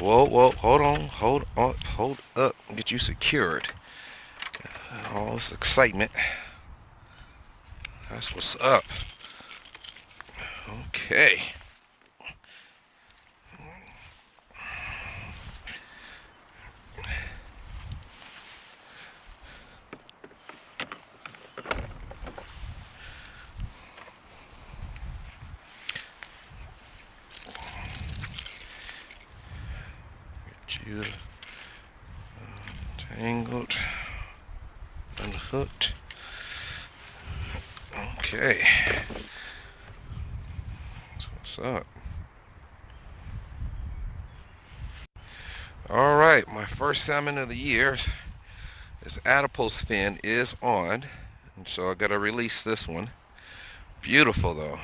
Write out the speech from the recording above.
Whoa, whoa, hold on, hold up. Get you secured. All this excitement. That's what's up. Okay. Get you tangled, unhooked. Okay. That's what's up. All right, my first salmon of the year. This adipose fin is on, and so I gotta release this one. Beautiful though.